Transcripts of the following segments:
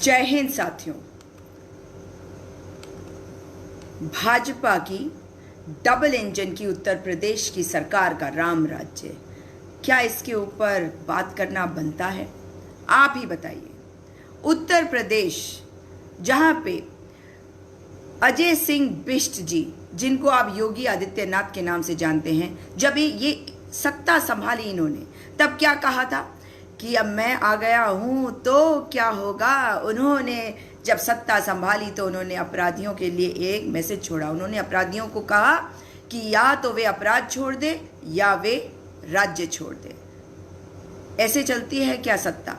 जय हिंद साथियों। भाजपा की डबल इंजन की उत्तर प्रदेश की सरकार का राम राज्य, क्या इसके ऊपर बात करना बनता है? आप ही बताइए। उत्तर प्रदेश जहां पे अजय सिंह बिष्ट जी, जिनको आप योगी आदित्यनाथ के नाम से जानते हैं, जब ये सत्ता संभाली इन्होंने, तब क्या कहा था कि अब मैं आ गया हूं तो क्या होगा। उन्होंने जब सत्ता संभाली तो उन्होंने अपराधियों के लिए एक मैसेज छोड़ा। उन्होंने अपराधियों को कहा कि या तो वे अपराध छोड़ दे या वे राज्य छोड़ दे। ऐसे चलती है क्या सत्ता?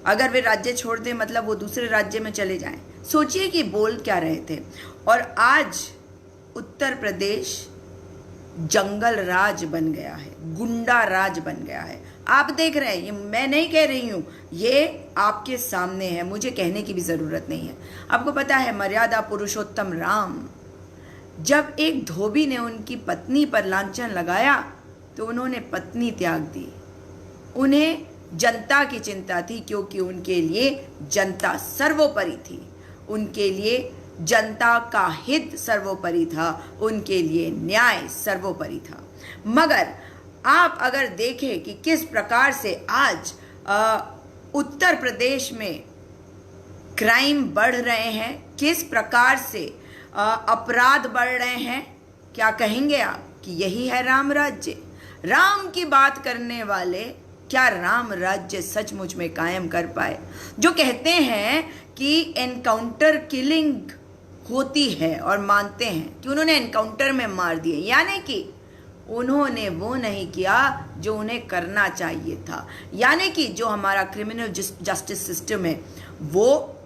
अगर वे राज्य छोड़ दे मतलब वो दूसरे राज्य में चले जाएं। सोचिए कि बोल क्या रहे थे। और आज उत्तर प्रदेश जंगल राज बन गया है, गुंडा राज बन गया है। आप देख रहे हैं, ये मैं नहीं कह रही हूं, ये आपके सामने है, मुझे कहने की भी जरूरत नहीं है। आपको पता है, मर्यादा पुरुषोत्तम राम, जब एक धोबी ने उनकी पत्नी पर लांछन लगाया तो उन्होंने पत्नी त्याग दी। उन्हें जनता की चिंता थी, क्योंकि उनके लिए जनता सर्वोपरि थी, उनके लिए जनता का हित सर्वोपरि था, उनके लिए न्याय सर्वोपरि था। मगर आप अगर देखें कि किस प्रकार से आज उत्तर प्रदेश में क्राइम बढ़ रहे हैं, किस प्रकार से अपराध बढ़ रहे हैं, क्या कहेंगे आप कि यही है राम राज्य? राम की बात करने वाले क्या राम राज्य सचमुच में कायम कर पाए? जो कहते हैं कि एनकाउंटर किलिंग होती है और मानते हैं कि उन्होंने एनकाउंटर में मार दिए, यानी कि उन्होंने वो नहीं किया जो उन्हें करना चाहिए था। यानी कि जो हमारा क्रिमिनल जस्टिस सिस्टम है वो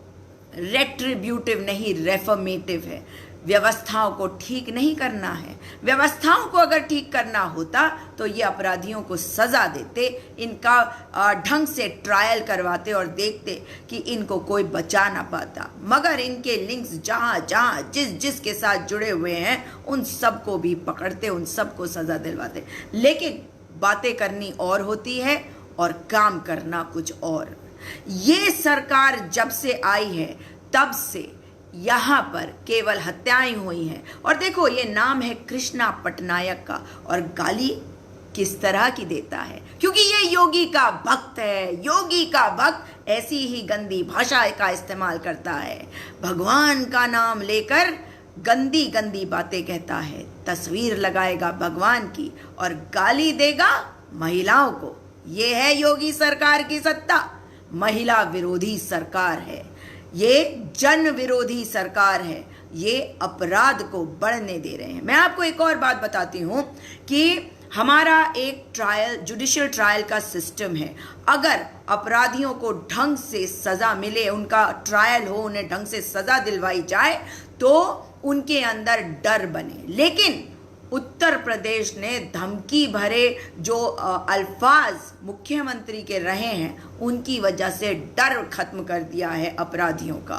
रेट्रिब्यूटिव नहीं, रेफर्मेटिव है। व्यवस्थाओं को ठीक नहीं करना है। व्यवस्थाओं को अगर ठीक करना होता तो ये अपराधियों को सजा देते, इनका ढंग से ट्रायल करवाते और देखते कि इनको कोई बचा ना पाता। मगर इनके लिंक्स जहाँ जहाँ जिस के साथ जुड़े हुए हैं उन सबको भी पकड़ते, उन सबको सजा दिलवाते। लेकिन बातें करनी और होती है और काम करना कुछ और। ये सरकार जब से आई है तब से यहाँ पर केवल हत्याएं हुई हैं। और देखो, ये नाम है कृष्णा पटनायक का, और गाली किस तरह की देता है, क्योंकि ये योगी का भक्त है। योगी का भक्त ऐसी ही गंदी भाषा का इस्तेमाल करता है, भगवान का नाम लेकर गंदी गंदी बातें कहता है, तस्वीर लगाएगा भगवान की और गाली देगा महिलाओं को। ये है योगी सरकार की सत्ता। महिला विरोधी सरकार है, ये जन विरोधी सरकार है, ये अपराध को बढ़ने दे रहे हैं। मैं आपको एक और बात बताती हूं कि हमारा एक ट्रायल, जुडिशियल ट्रायल का सिस्टम है। अगर अपराधियों को ढंग से सजा मिले, उनका ट्रायल हो, उन्हें ढंग से सजा दिलवाई जाए तो उनके अंदर डर बने। लेकिन उत्तर प्रदेश ने धमकी भरे जो अल्फाज मुख्यमंत्री के रहे हैं, उनकी वजह से डर खत्म कर दिया है अपराधियों का।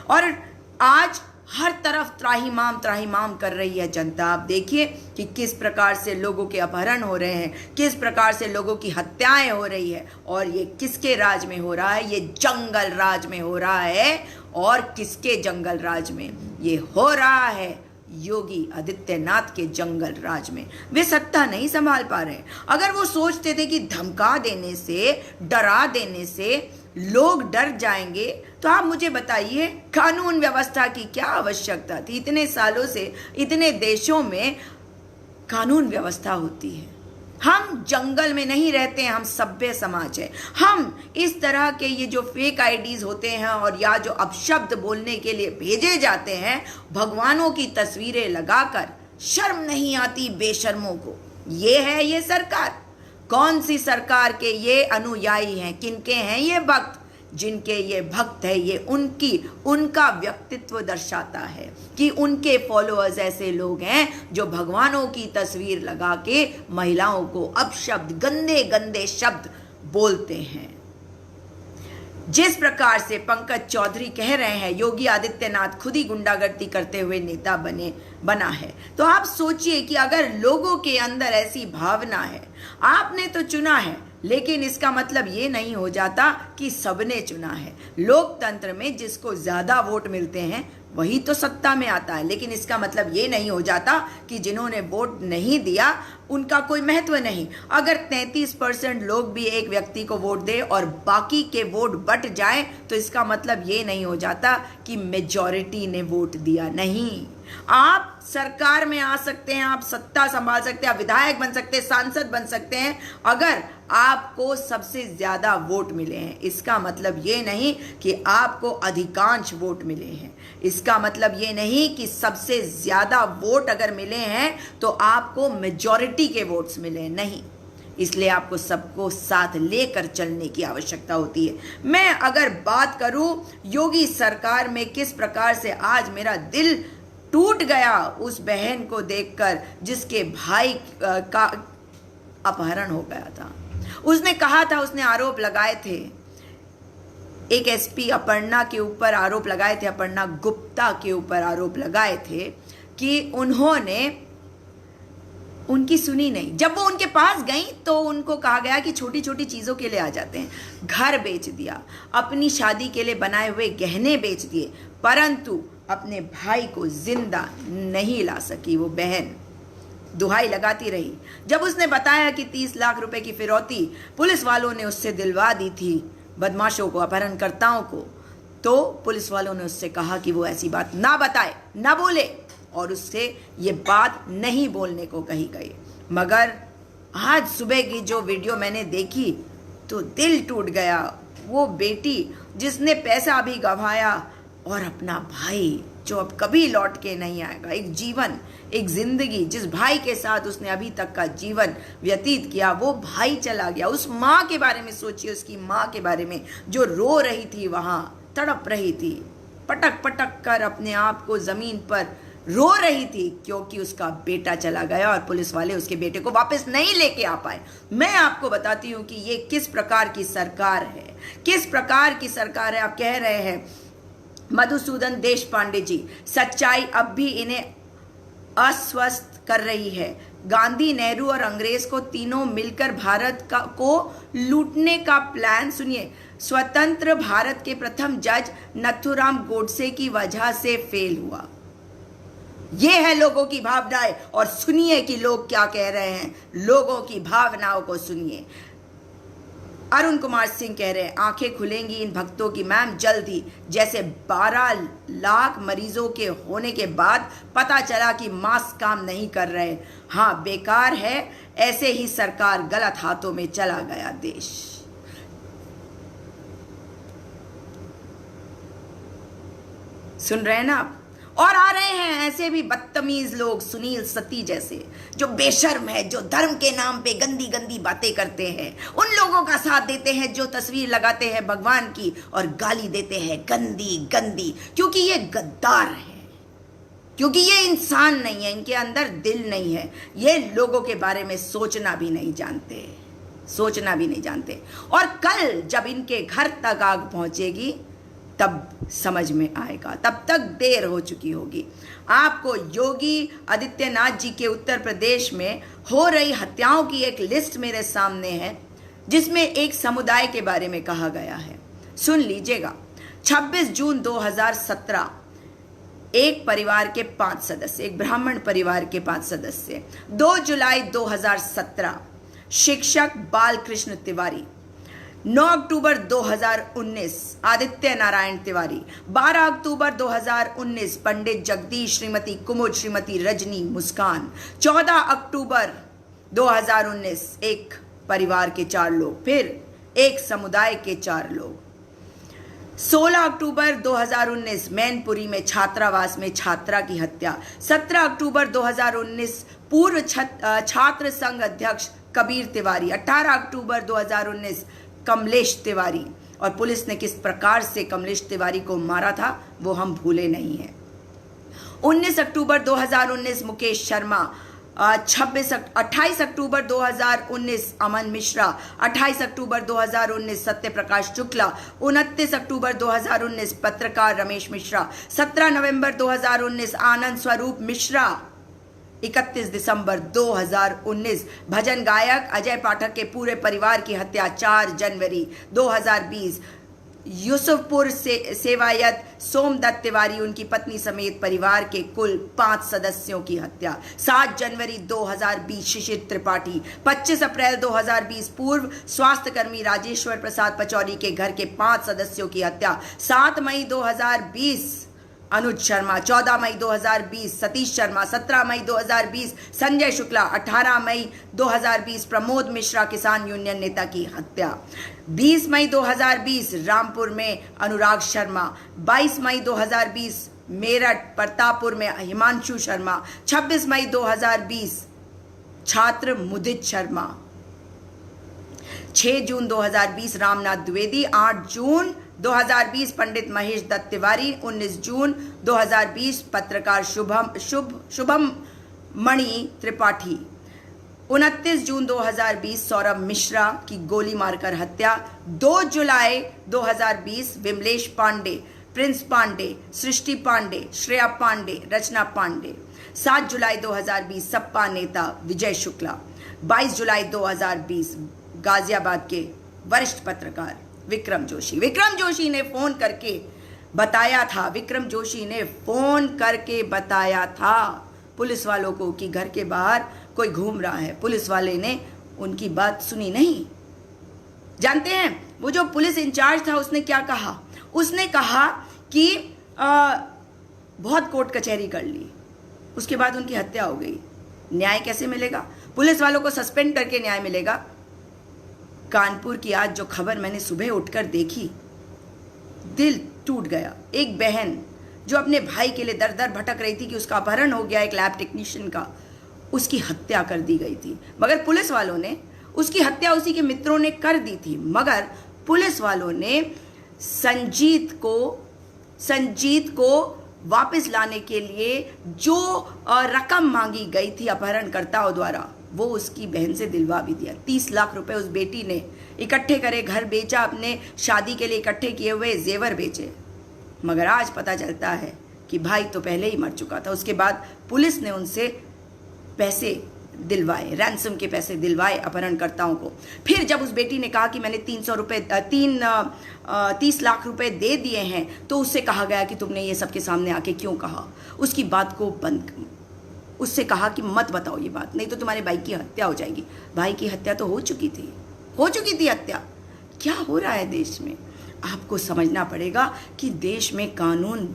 और आज हर तरफ त्राहिमाम कर रही है जनता। आप देखिए कि किस प्रकार से लोगों के अपहरण हो रहे हैं, किस प्रकार से लोगों की हत्याएं हो रही है। और ये किसके राज में हो रहा है? ये जंगल राज में हो रहा है। और किसके जंगल राज में? ये हो रहा है योगी आदित्यनाथ के जंगल राज में। वे सत्ता नहीं संभाल पा रहे। अगर वो सोचते थे कि धमका देने से, डरा देने से लोग डर जाएंगे, तो आप मुझे बताइए कानून व्यवस्था की क्या आवश्यकता थी? इतने सालों से इतने देशों में कानून व्यवस्था होती है। हम जंगल में नहीं रहते हैं, हम सभ्य समाज है। हम इस तरह के ये जो फेक आईडीज होते हैं और या जो अपशब्द बोलने के लिए भेजे जाते हैं, भगवानों की तस्वीरें लगाकर, शर्म नहीं आती बेशर्मों को। ये है ये सरकार। कौन सी सरकार के ये अनुयायी हैं? किनके हैं ये भक्त? जिनके ये भक्त है, ये उनका व्यक्तित्व दर्शाता है कि उनके फॉलोअर्स ऐसे लोग हैं जो भगवानों की तस्वीर लगा के महिलाओं को अपशब्द, गंदे गंदे शब्द बोलते हैं। जिस प्रकार से पंकज चौधरी कह रहे हैं योगी आदित्यनाथ खुद ही गुंडागर्दी करते हुए नेता बना है, तो आप सोचिए कि अगर लोगों के अंदर ऐसी भावना है, आपने तो चुना है, लेकिन इसका मतलब ये नहीं हो जाता कि सबने चुना है। लोकतंत्र में जिसको ज्यादा वोट मिलते हैं वही तो सत्ता में आता है, लेकिन इसका मतलब ये नहीं हो जाता कि जिन्होंने वोट नहीं दिया उनका कोई महत्व नहीं। अगर 33% लोग भी एक व्यक्ति को वोट दे और बाकी के वोट बट जाए तो इसका मतलब ये नहीं हो जाता कि मेजॉरिटी ने वोट दिया। नहीं, आप सरकार में आ सकते हैं, आप सत्ता संभाल सकते हैं, आप विधायक बन सकते हैं, सांसद बन सकते हैं, अगर आपको सबसे ज्यादा वोट मिले हैं। इसका मतलब ये नहीं कि आपको अधिकांश वोट मिले हैं, इसका मतलब ये नहीं कि सबसे ज्यादा वोट अगर मिले हैं तो आपको मेजॉरिटी के वोट्स मिले, नहीं। इसलिए आपको सबको साथ लेकर चलने की आवश्यकता होती है। मैं अगर बात करूं योगी सरकार में किस प्रकार से आज मेरा दिल टूट गया उस बहन को देखकर जिसके भाई का अपहरण हो गया था। उसने कहा था, उसने आरोप लगाए थे, एक एसपी अपर्णा के ऊपर आरोप लगाए थे, अपर्णा गुप्ता के ऊपर आरोप लगाए थे कि उन्होंने उनकी सुनी नहीं। जब वो उनके पास गई तो उनको कहा गया कि छोटी छोटी चीजों के लिए आ जाते हैं। घर बेच दिया, अपनी शादी के लिए बनाए हुए गहने बेच दिए, परंतु अपने भाई को जिंदा नहीं ला सकी। वो बहन दुहाई लगाती रही। जब उसने बताया कि 30 लाख रुपए की फिरौती पुलिस वालों ने उससे दिलवा दी थी, बदमाशों को, अपहरणकर्ताओं को, तो पुलिस वालों ने उससे कहा कि वो ऐसी बात ना बताए, ना बोले, और उससे ये बात नहीं बोलने को कही गई। मगर आज सुबह की जो वीडियो मैंने देखी तो दिल टूट गया। वो बेटी जिसने पैसा भी गंवाया और अपना भाई जो अब कभी लौट के नहीं आएगा, एक जीवन, एक जिंदगी, जिस भाई के साथ उसने अभी तक का जीवन व्यतीत किया, वो भाई चला गया। उस माँ के बारे में सोचिए, उसकी माँ के बारे में जो रो रही थी, वहां तड़प रही थी, पटक पटक कर अपने आप को जमीन पर रो रही थी, क्योंकि उसका बेटा चला गया और पुलिस वाले उसके बेटे को वापस नहीं लेके आ पाए। मैं आपको बताती हूं कि ये किस प्रकार की सरकार है, किस प्रकार की सरकार है। आप कह रहे हैं मधुसूदन देशपांडे जी, सच्चाई अब भी इन्हें अस्वस्थ कर रही है। गांधी, नेहरू और अंग्रेज को तीनों मिलकर भारत को लूटने का प्लान। सुनिए, स्वतंत्र भारत के प्रथम जज नथुराम गोडसे की वजह से फेल हुआ। ये है लोगों की भावनाएं, और सुनिए कि लोग क्या कह रहे हैं। लोगों की भावनाओं को सुनिए। अरुण कुमार सिंह कह रहे हैं, आंखें खुलेंगी इन भक्तों की मैम जल्द ही। जैसे 12 लाख मरीजों के होने के बाद पता चला कि मास्क काम नहीं कर रहे। हाँ, बेकार है, ऐसे ही सरकार गलत हाथों में चला गया देश। सुन रहे हैं ना आप? और आ रहे हैं ऐसे भी बदतमीज लोग, सुनील सती जैसे, जो बेशर्म है, जो धर्म के नाम पे गंदी गंदी बातें करते हैं। उन लोगों का साथ देते हैं जो तस्वीर लगाते हैं भगवान की और गाली देते हैं गंदी गंदी, क्योंकि ये गद्दार है, क्योंकि ये इंसान नहीं है, इनके अंदर दिल नहीं है। ये लोगों के बारे में सोचना भी नहीं जानते, सोचना भी नहीं जानते। और कल जब इनके घर तक आग पहुंचेगी तब समझ में आएगा, तब तक देर हो चुकी होगी। आपको योगी आदित्यनाथ जी के उत्तर प्रदेश में हो रही हत्याओं की एक लिस्ट मेरे सामने है, जिसमें एक समुदाय के बारे में कहा गया है। सुन लीजिएगा। 26 जून 2017 एक परिवार के 5 सदस्य, एक ब्राह्मण परिवार के 5 सदस्य। 2 जुलाई 2017 शिक्षक बालकृष्ण तिवारी। 9 अक्टूबर 2019 आदित्य नारायण तिवारी। 12 अक्टूबर 2019 पंडित जगदीश, श्रीमती कुमुद, श्रीमती रजनी, मुस्कान। 14 अक्टूबर 2019 एक परिवार के 4 लोग, फिर एक समुदाय के 4 लोग। 16 अक्टूबर 2019 मैनपुरी में छात्रावास में छात्रा की हत्या। 17 अक्टूबर 2019 पूर्व छात्र संघ अध्यक्ष कबीर तिवारी। 18 अक्टूबर 2019 कमलेश तिवारी। और पुलिस ने किस प्रकार से कमलेश तिवारी को मारा था वो हम भूले नहीं हैं। 19 अक्टूबर 2019 मुकेश शर्मा। 28 अक्टूबर 2019 अमन मिश्रा। 28 अक्टूबर 2019 सत्यप्रकाश शुक्ला। 29 अक्टूबर 2019 पत्रकार रमेश मिश्रा। 17 नवंबर 2019 आनंद स्वरूप मिश्रा। 31 दिसंबर 2019 भजन गायक अजय पाठक के पूरे परिवार की हत्या। 4 जनवरी 2020 यूसुफपुर से सेवायत सोमदत्त तिवारी उनकी पत्नी समेत परिवार के कुल 5 सदस्यों की हत्या। 7 जनवरी 2020 शिशिर त्रिपाठी। 25 अप्रैल 2020 पूर्व स्वास्थ्यकर्मी राजेश्वर प्रसाद पचौरी के घर के 5 सदस्यों की हत्या। 7 मई 2020 अनुज शर्मा। 14 मई 2020 सतीश शर्मा। 17 मई 2020 संजय शुक्ला। 18 मई 2020 प्रमोद मिश्रा किसान यूनियन नेता की हत्या। 20 मई 2020 रामपुर में अनुराग शर्मा। 22 मई 2020 मेरठ प्रतापपुर में हिमांशु शर्मा। 26 मई 2020 छात्र मुदित शर्मा। 6 जून 2020 रामनाथ द्विवेदी। 8 जून 2020 पंडित महेश दत्त तिवारी। 19 जून 2020 पत्रकार शुभम मणि त्रिपाठी। 29 जून 2020 सौरभ मिश्रा की गोली मारकर हत्या। 2 जुलाई 2020 विमलेश पांडे, प्रिंस पांडे, सृष्टि पांडे, श्रेया पांडे, रचना पांडे। 7 जुलाई 2020 सपा नेता विजय शुक्ला। 22 जुलाई 2020 गाजियाबाद के वरिष्ठ पत्रकार विक्रम जोशी। विक्रम जोशी ने फोन करके बताया था पुलिस वालों को कि घर के बाहर कोई घूम रहा है। पुलिस वाले ने उनकी बात सुनी नहीं। जानते हैं वो जो पुलिस इंचार्ज था उसने क्या कहा? उसने कहा कि बहुत कोर्ट कचहरी कर ली, उसके बाद उनकी हत्या हो गई। न्याय कैसे मिलेगा? पुलिस वालों को सस्पेंड करके न्याय मिलेगा? कानपुर की आज जो खबर मैंने सुबह उठकर देखी, दिल टूट गया। एक बहन जो अपने भाई के लिए दर दर भटक रही थी कि उसका अपहरण हो गया एक लैब टेक्नीशियन का, उसकी हत्या कर दी गई थी। मगर पुलिस वालों ने उसकी हत्या उसी के मित्रों ने कर दी थी। मगर पुलिस वालों ने संजीत को वापस लाने के लिए जो रकम मांगी गई थी अपहरणकर्ताओं द्वारा, वो उसकी बहन से दिलवा भी दिया। 30 लाख रुपए उस बेटी ने इकट्ठे करे, घर बेचा, अपने शादी के लिए इकट्ठे किए हुए जेवर बेचे। मगर आज पता चलता है कि भाई तो पहले ही मर चुका था। उसके बाद पुलिस ने उनसे पैसे दिलवाए, रैंसम के पैसे दिलवाए अपहरणकर्ताओं को। फिर जब उस बेटी ने कहा कि मैंने 30 लाख रुपए दे दिए हैं, तो उससे कहा गया कि तुमने ये सबके सामने आके क्यों कहा? उसकी बात को उससे कहा कि मत बताओ ये बात, नहीं तो तुम्हारे भाई की हत्या हो जाएगी। भाई की हत्या तो हो चुकी थी हत्या। क्या हो रहा है देश में? आपको समझना पड़ेगा कि देश में कानून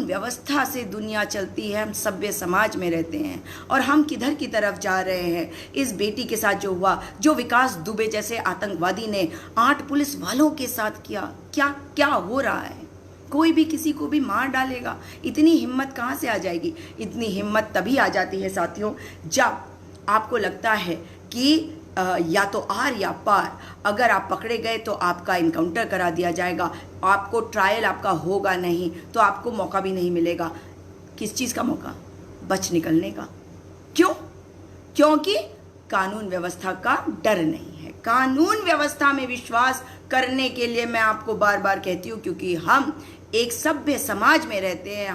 व्यवस्था से दुनिया चलती है। हम सभ्य समाज में रहते हैं और हम किधर की तरफ जा रहे हैं? इस बेटी के साथ जो हुआ, जो विकास दुबे जैसे आतंकवादी ने 8 पुलिस वालों के साथ किया, क्या हो रहा है? कोई भी किसी को भी मार डालेगा। इतनी हिम्मत कहाँ से आ जाएगी? इतनी हिम्मत तभी आ जाती है साथियों, जब आपको लगता है कि या तो आर या पार। अगर आप पकड़े गए तो आपका इनकाउंटर करा दिया जाएगा, आपको ट्रायल आपका होगा नहीं, तो आपको मौका भी नहीं मिलेगा। किस चीज़ का मौका? बच निकलने का। क्यों? क्योंकि कानून व्यवस्था का डर नहीं है। कानून व्यवस्था में विश्वास करने के लिए मैं आपको बार बार कहती हूँ, क्योंकि हम एक सभ्य समाज में रहते हैं।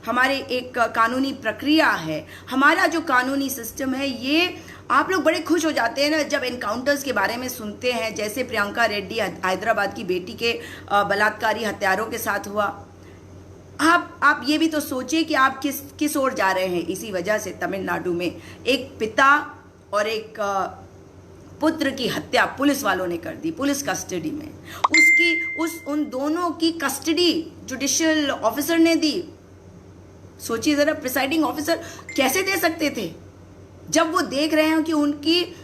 हमारे एक कानूनी प्रक्रिया है, हमारा जो कानूनी सिस्टम है। ये आप लोग बड़े खुश हो जाते हैं ना जब एनकाउंटर्स के बारे में सुनते हैं, जैसे प्रियंका रेड्डी हैदराबाद की बेटी के बलात्कारी हत्यारों के साथ हुआ। आप ये भी तो सोचिए कि आप किस ओर जा रहे हैं। इसी वजह से तमिलनाडु में एक पिता और एक पुत्र की हत्या पुलिस वालों ने कर दी, पुलिस कस्टडी में। उन दोनों की कस्टडी जुडिशियल ऑफिसर ने दी। सोचिए जरा, प्रिसाइडिंग ऑफिसर कैसे दे सकते थे जब वो देख रहे हैं कि उनकी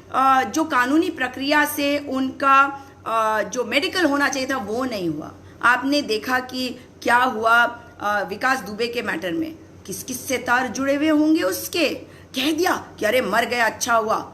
जो कानूनी प्रक्रिया से उनका जो मेडिकल होना चाहिए था वो नहीं हुआ। आपने देखा कि क्या हुआ विकास दुबे के मैटर में, किस से तार जुड़े हुए होंगे उसके। कह दिया कि अरे मर गया, अच्छा हुआ।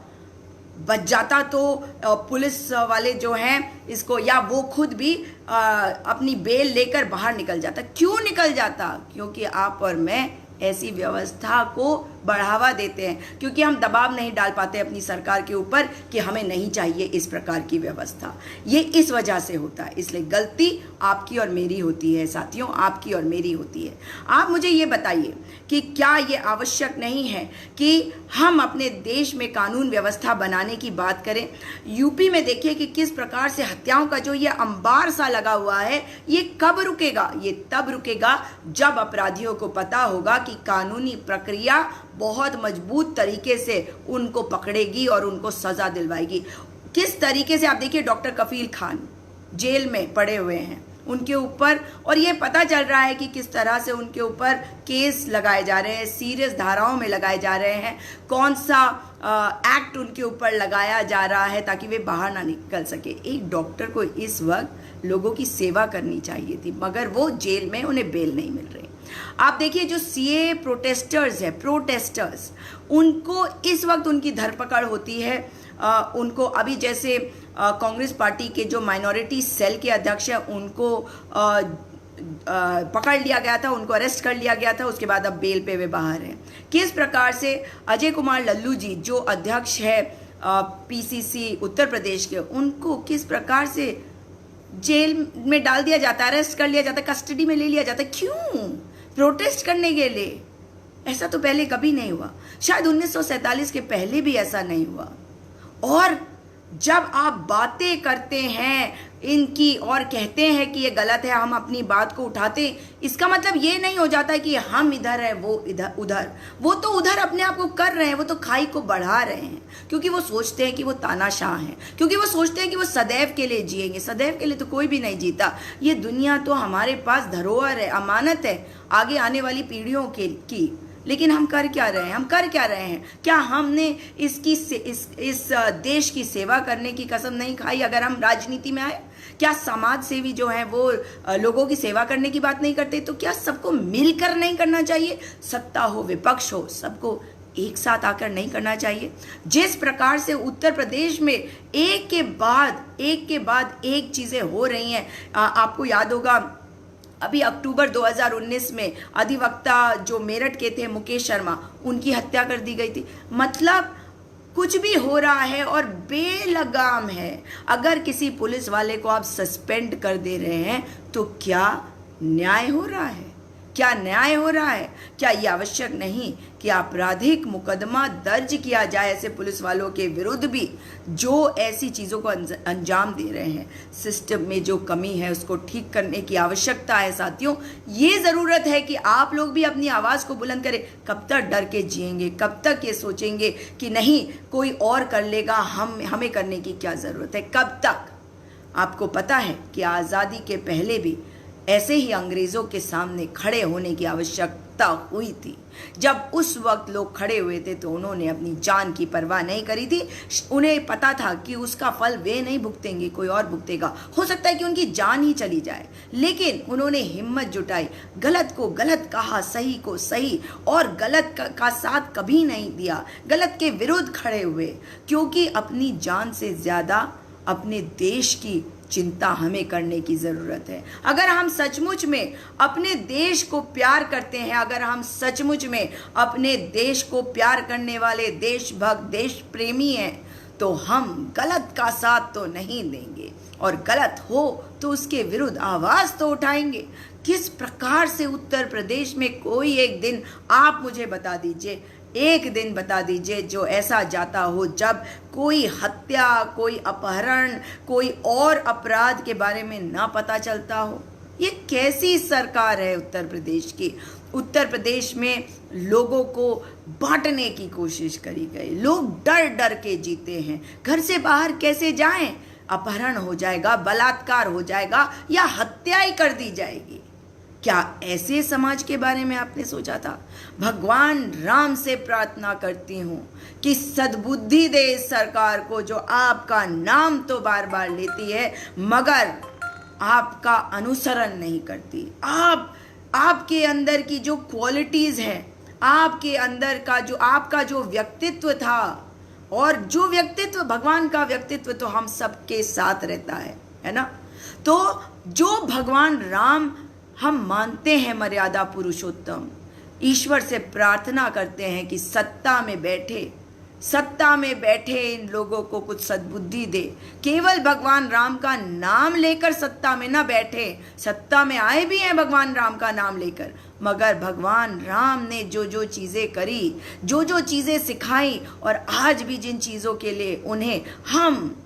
बच जाता तो पुलिस वाले जो हैं इसको, या वो खुद भी अपनी बेल लेकर बाहर निकल जाता। क्यों निकल जाता? क्योंकि आप और मैं ऐसी व्यवस्था को बढ़ावा देते हैं, क्योंकि हम दबाव नहीं डाल पाते अपनी सरकार के ऊपर कि हमें नहीं चाहिए इस प्रकार की व्यवस्था। ये इस वजह से होता है। इसलिए गलती आपकी और मेरी होती है साथियों, आपकी और मेरी होती है। आप मुझे ये बताइए कि क्या ये आवश्यक नहीं है कि हम अपने देश में कानून व्यवस्था बनाने की बात करें। यूपी में देखिए कि किस प्रकार से हत्याओं का जो ये अंबार सा लगा हुआ है, ये कब रुकेगा? ये तब रुकेगा जब अपराधियों को पता होगा कि कानूनी प्रक्रिया बहुत मजबूत तरीके से उनको पकड़ेगी और उनको सजा दिलवाएगी। किस तरीके से आप देखिए, डॉक्टर कफील खान जेल में पड़े हुए हैं, उनके ऊपर, और ये पता चल रहा है कि किस तरह से उनके ऊपर केस लगाए जा रहे हैं, सीरियस धाराओं में लगाए जा रहे हैं, कौन सा एक्ट उनके ऊपर लगाया जा रहा है ताकि वे बाहर ना निकल सके। एक डॉक्टर को इस वक्त लोगों की सेवा करनी चाहिए थी, मगर वो जेल में, उन्हें बेल नहीं मिल रही। आप देखिए जो सीए प्रोटेस्टर्स है, प्रोटेस्टर्स, उनको इस वक्त उनकी धरपकड़ होती है। उनको अभी जैसे कांग्रेस पार्टी के जो माइनॉरिटी सेल के अध्यक्ष हैं उनको पकड़ लिया गया था, उनको अरेस्ट कर लिया गया था, उसके बाद अब बेल पे वे बाहर हैं। किस प्रकार से अजय कुमार लल्लू जी जो अध्यक्ष है पीसीसी उत्तर प्रदेश के, उनको किस प्रकार से जेल में डाल दिया जाता है, अरेस्ट कर लिया जाता है, कस्टडी में ले लिया जाता है। क्यों? प्रोटेस्ट करने के लिए। ऐसा तो पहले कभी नहीं हुआ, शायद 1947 के पहले भी ऐसा नहीं हुआ। और जब आप बातें करते हैं इनकी और कहते हैं कि ये गलत है, हम अपनी बात को उठाते, इसका मतलब ये नहीं हो जाता है कि हम इधर है वो इधर उधर। वो तो उधर अपने आप को कर रहे हैं, वो तो खाई को बढ़ा रहे हैं, क्योंकि वो सोचते हैं कि वो तानाशाह हैं, क्योंकि वो सोचते हैं कि वो सदैव के लिए जिएंगे। सदैव के लिए तो कोई भी नहीं जीता। ये दुनिया तो हमारे पास धरोहर है, अमानत है आगे आने वाली पीढ़ियों की। लेकिन हम कर क्या रहे हैं? हम कर क्या रहे हैं? क्या हमने इस देश की सेवा करने की कसम नहीं खाई अगर हम राजनीति में आए? क्या समाज सेवी जो हैं वो लोगों की सेवा करने की बात नहीं करते? तो क्या सबको मिलकर नहीं करना चाहिए? सत्ता हो विपक्ष हो, सबको एक साथ आकर नहीं करना चाहिए? जिस प्रकार से उत्तर प्रदेश में एक के बाद एक चीजें हो रही हैं, आपको याद होगा अभी अक्टूबर 2019 में अधिवक्ता जो मेरठ के थे मुकेश शर्मा, उनकी हत्या कर दी गई थी। मतलब कुछ भी हो रहा है और बेलगाम है। अगर किसी पुलिस वाले को आप सस्पेंड कर दे रहे हैं तो क्या न्याय हो रहा है? क्या न्याय हो रहा है? क्या ये आवश्यक नहीं कि आपराधिक मुकदमा दर्ज किया जाए ऐसे पुलिस वालों के विरुद्ध भी जो ऐसी चीज़ों को अंजाम दे रहे हैं? सिस्टम में जो कमी है उसको ठीक करने की आवश्यकता है साथियों। ये ज़रूरत है कि आप लोग भी अपनी आवाज़ को बुलंद करें। कब तक डर के जिएंगे? कब तक ये सोचेंगे कि नहीं कोई और कर लेगा, हमें करने की क्या ज़रूरत है? कब तक? आपको पता है कि आज़ादी के पहले भी ऐसे ही अंग्रेजों के सामने खड़े होने की आवश्यकता हुई थी। जब उस वक्त लोग खड़े हुए थे तो उन्होंने अपनी जान की परवाह नहीं करी थी। उन्हें पता था कि उसका फल वे नहीं भुगतेंगे, कोई और भुगतेगा। हो सकता है कि उनकी जान ही चली जाए, लेकिन उन्होंने हिम्मत जुटाई, गलत को गलत कहा, सही को सही, और गलत का साथ कभी नहीं दिया, गलत के विरुद्ध खड़े हुए, क्योंकि अपनी जान से ज़्यादा अपने देश की चिंता हमें करने की ज़रूरत है। अगर हम सचमुच में अपने देश को प्यार करते हैं, अगर हम सचमुच में अपने देश को प्यार करने वाले देशभक्त, देश प्रेमी हैं, तो हम गलत का साथ तो नहीं देंगे, और गलत हो तो उसके विरुद्ध आवाज़ तो उठाएंगे। किस प्रकार से उत्तर प्रदेश में कोई एक दिन, आप मुझे बता दीजिए, एक दिन बता दीजिए जो ऐसा जाता हो जब कोई हत्या, कोई अपहरण, कोई और अपराध के बारे में ना पता चलता हो। ये कैसी सरकार है उत्तर प्रदेश की? उत्तर प्रदेश में लोगों को बांटने की कोशिश करी गई। लोग डर डर के जीते हैं। घर से बाहर कैसे जाएं? अपहरण हो जाएगा, बलात्कार हो जाएगा, या हत्या ही कर दी जाएगी। क्या ऐसे समाज के बारे में आपने सोचा था? भगवान राम से प्रार्थना करती हूँ कि सद्बुद्धि दे इस सरकार को, जो आपका नाम तो बार बार लेती है मगर आपका अनुसरण नहीं करती। आपके अंदर की जो क्वालिटीज़ हैं, आपके अंदर का जो आपका जो व्यक्तित्व था, और जो व्यक्तित्व, भगवान का व्यक्तित्व तो हम सबके साथ रहता है ना? तो जो भगवान राम हम मानते हैं मर्यादा पुरुषोत्तम, ईश्वर से प्रार्थना करते हैं कि सत्ता में बैठे, सत्ता में बैठे इन लोगों को कुछ सद्बुद्धि दे। केवल भगवान राम का नाम लेकर सत्ता में ना बैठे, सत्ता में आए भी हैं भगवान राम का नाम लेकर, मगर भगवान राम ने जो जो चीज़ें करी, जो जो चीज़ें सिखाई, और आज भी जिन चीज़ों के लिए उन्हें हम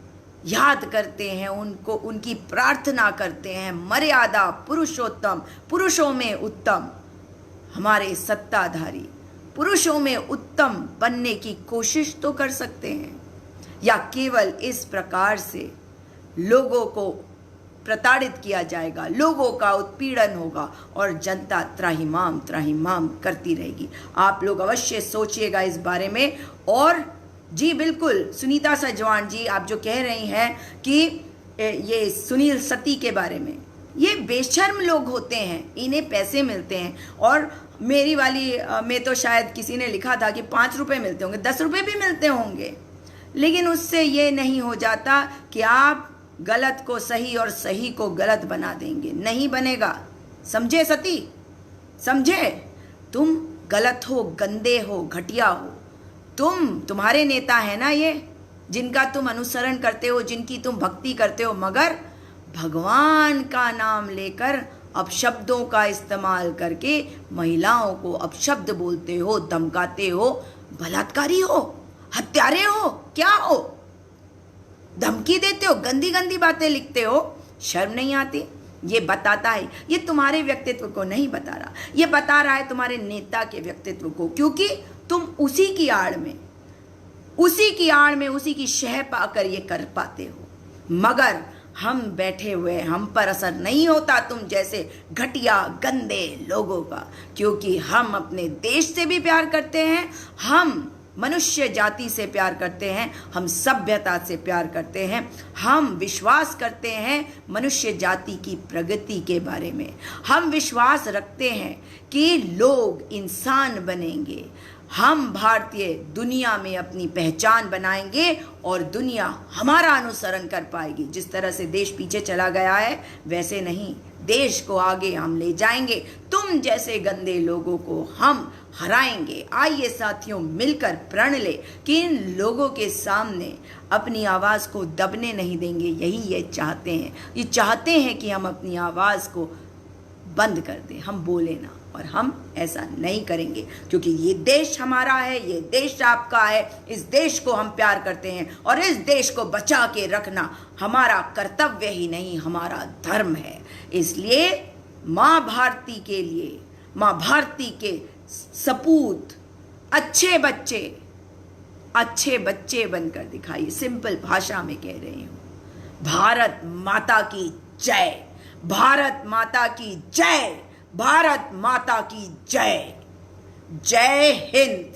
याद करते हैं, उनको उनकी प्रार्थना करते हैं, मर्यादा पुरुषोत्तम, पुरुषों में उत्तम, हमारे सत्ताधारी पुरुषों में उत्तम बनने की कोशिश तो कर सकते हैं, या केवल इस प्रकार से लोगों को प्रताड़ित किया जाएगा, लोगों का उत्पीड़न होगा और जनता त्राहिमाम करती रहेगी। आप लोग अवश्य सोचिएगा इस बारे में। और जी बिल्कुल, सुनीता सजवान जी, आप जो कह रही हैं कि ये सुनील सती के बारे में, ये बेशर्म लोग होते हैं, इन्हें पैसे मिलते हैं, और मेरी वाली में तो शायद किसी ने लिखा था कि 5 रुपये मिलते होंगे, 10 रुपये भी मिलते होंगे, लेकिन उससे ये नहीं हो जाता कि आप गलत को सही और सही को गलत बना देंगे। नहीं बनेगा, समझे सती, समझे? तुम गलत हो, गंदे हो, घटिया हो, तुम्हारे नेता है ना ये, जिनका तुम अनुसरण करते हो, जिनकी तुम भक्ति करते हो, मगर भगवान का नाम लेकर अपशब्दों का इस्तेमाल करके महिलाओं को अपशब्द बोलते हो, धमकाते हो, बलात्कारी हो, हत्यारे हो, क्या हो, धमकी देते हो, गंदी गंदी बातें लिखते हो, शर्म नहीं आती? ये बताता है, ये तुम्हारे व्यक्तित्व को नहीं बता रहा, ये बता रहा है तुम्हारे नेता के व्यक्तित्व को, क्योंकि तुम उसी की आड़ में, उसी की शह पाकर ये कर पाते हो। मगर हम बैठे हुए, हम पर असर नहीं होता तुम जैसे घटिया गंदे लोगों का, क्योंकि हम अपने देश से भी प्यार करते हैं, हम मनुष्य जाति से प्यार करते हैं, हम सभ्यता से प्यार करते हैं, हम विश्वास करते हैं मनुष्य जाति की प्रगति के बारे में, हम विश्वास रखते हैं कि लोग इंसान बनेंगे, हम भारतीय दुनिया में अपनी पहचान बनाएंगे और दुनिया हमारा अनुसरण कर पाएगी। जिस तरह से देश पीछे चला गया है, वैसे नहीं, देश को आगे हम ले जाएंगे, तुम जैसे गंदे लोगों को हम हराएंगे। आइए साथियों, मिलकर प्रण ले कि इन लोगों के सामने अपनी आवाज़ को दबने नहीं देंगे। यही ये चाहते हैं, ये चाहते हैं कि हम अपनी आवाज़ को बंद कर दें, हम बोले ना, और हम ऐसा नहीं करेंगे, क्योंकि ये देश हमारा है, ये देश आपका है, इस देश को हम प्यार करते हैं, और इस देश को बचा के रखना हमारा कर्तव्य ही नहीं, हमारा धर्म है। इसलिए माँ भारती के लिए, माँ भारती के सपूत अच्छे बच्चे बनकर दिखाइए। सिंपल भाषा में कह रही हूँ, भारत माता की जय, भारत माता की जय, भारत माता की जय, जय हिंद।